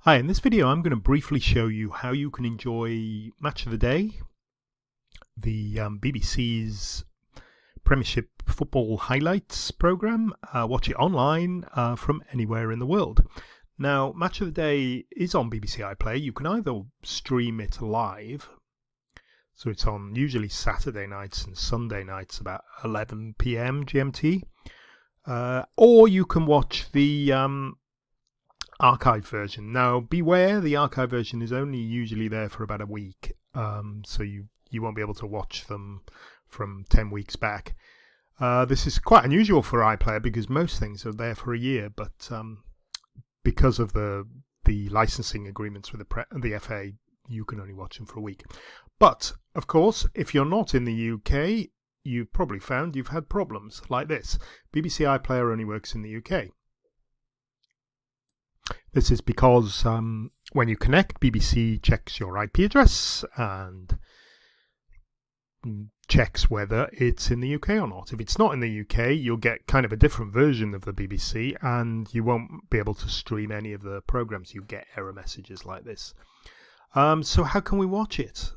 Hi, in this video I'm going to briefly show you how you can enjoy Match of the Day, the BBC's Premiership football highlights program. Watch it online from anywhere in the world. Now, Match of the Day is on BBC iPlayer. You can either stream it live, so it's on usually Saturday nights and Sunday nights about 11 PM GMT, or you can watch the archive version. Now beware, the archive version is only usually there for about a week, so you won't be able to watch them from 10 weeks back. This is quite unusual for iPlayer because most things are there for a year, but because of the licensing agreements with the FA, you can only watch them for a week. But of course, if you're not in the UK, you've probably found you've had problems like this. BBC iPlayer only works in the UK. This is because when you connect, BBC checks your IP address and checks whether it's in the UK or not. If it's not in the UK, you'll get kind of a different version of the BBC and you won't be able to stream any of the programs. You get error messages like this. So how can we watch it?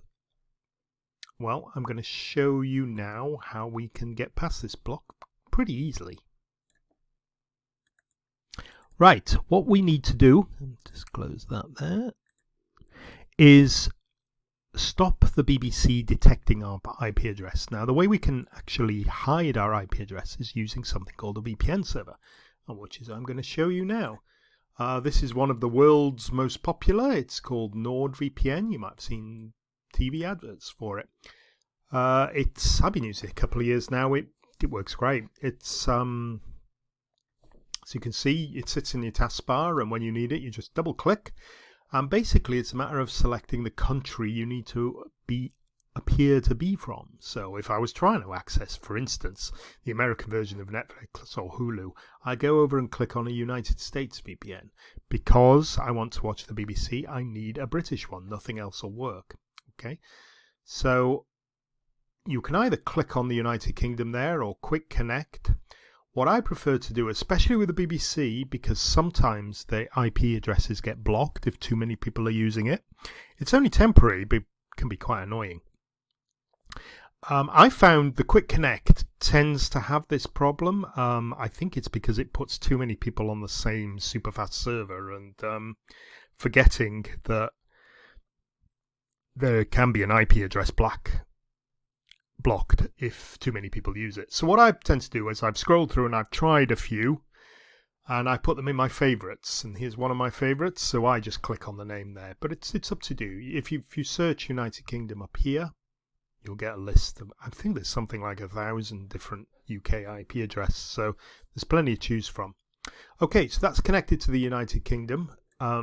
Well, I'm going to show you now how we can get past this block pretty easily. Right, what we need to do, just close that there, is stop the BBC detecting our IP address. Now, the way we can actually hide our IP address is using something called a VPN server, which is I'm going to show you now. This is one of the world's most popular. It's called NordVPN. You might have seen TV adverts for it. I've been using it a couple of years now. It works great. It's so you can see it sits in your taskbar, and when you need it, you just double click. And basically, it's a matter of selecting the country you need to appear to be from. So if I was trying to access, for instance, the American version of Netflix or Hulu, I go over and click on a United States VPN. Because I want to watch the BBC, I need a British one. Nothing else will work. Okay, so you can either click on the United Kingdom there or quick connect. What I prefer to do, especially with the BBC, because sometimes the IP addresses get blocked if too many people are using it. It's only temporary, but can be quite annoying. I found the Quick Connect tends to have this problem. I think it's because it puts too many people on the same super fast server and forgetting that there can be an IP address blocked if too many people use it. So what I tend to do is I've scrolled through and I've tried a few and I put them in my favorites, and here's one of my favorites, so I just click on the name there. But it's up to you. If you search United Kingdom up here, you'll get a list of, I think there's something like 1,000 different UK IP addresses, so there's plenty to choose from. Okay, so that's connected to the United Kingdom.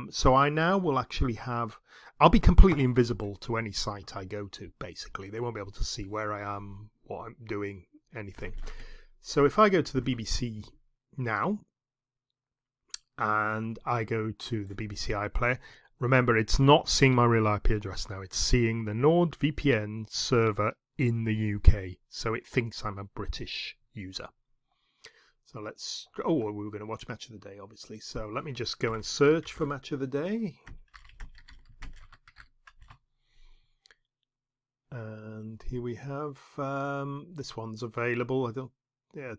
So I now will actually I'll be completely invisible to any site I go to, basically. They won't be able to see where I am, what I'm doing, anything. So if I go to the BBC now, and I go to the BBC iPlayer, remember it's not seeing my real IP address now, it's seeing the NordVPN server in the UK. So it thinks I'm a British user. So we were going to watch Match of the Day, obviously. So let me just go and search for Match of the Day. And here we have, this one's available.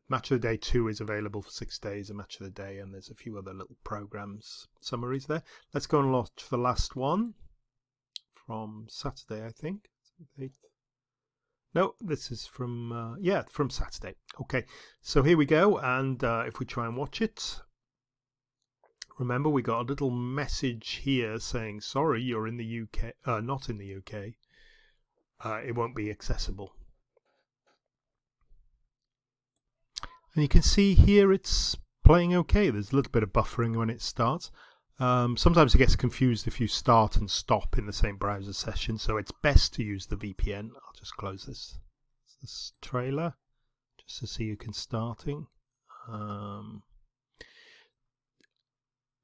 Match of the Day 2 is available for 6 days, a Match of the Day, and there's a few other little programs, summaries there. Let's go and watch the last one from Saturday, I think. No, this is from Saturday. Okay, so here we go, and if we try and watch it, remember we got a little message here saying, sorry, you're in the UK, not in the UK. It won't be accessible. And you can see here it's playing okay. There's a little bit of buffering when it starts. Sometimes it gets confused if you start and stop in the same browser session, so it's best to use the VPN. I'll just close this trailer just to see you can starting. And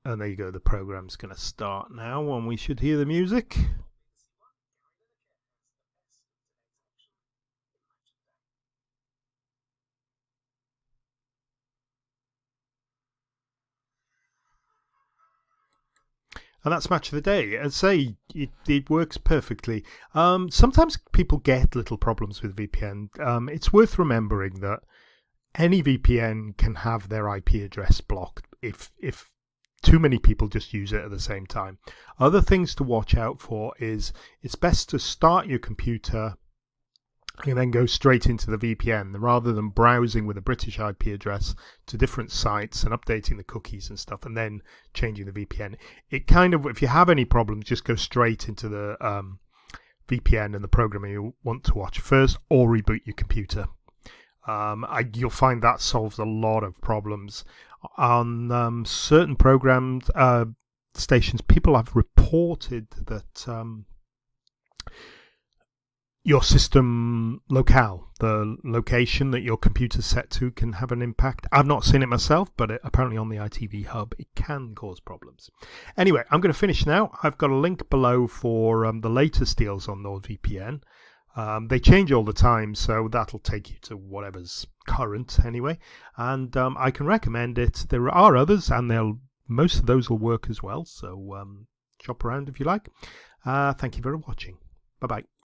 there you go, the program's going to start now, and we should hear the music. And that's match of the day. I'd say it works perfectly. Sometimes people get little problems with VPN. It's worth remembering that any VPN can have their IP address blocked if too many people just use it at the same time. Other things to watch out for is it's best to start your computer and then go straight into the VPN rather than browsing with a British IP address to different sites and updating the cookies and stuff and then changing the VPN. It kind of, if you have any problems, just go straight into the VPN and the program you want to watch first, or reboot your computer. You'll find that solves a lot of problems. On certain programs, stations, people have reported that your system locale, the location that your computer's set to, can have an impact. I've not seen it myself, but apparently on the ITV hub it can cause problems. Anyway, I'm going to finish now. I've got a link below for the latest deals on NordVPN. They change all the time, so that'll take you to whatever's current anyway. And I can recommend it. There are others, and most of those will work as well. So shop around if you like. Thank you for watching. Bye-bye.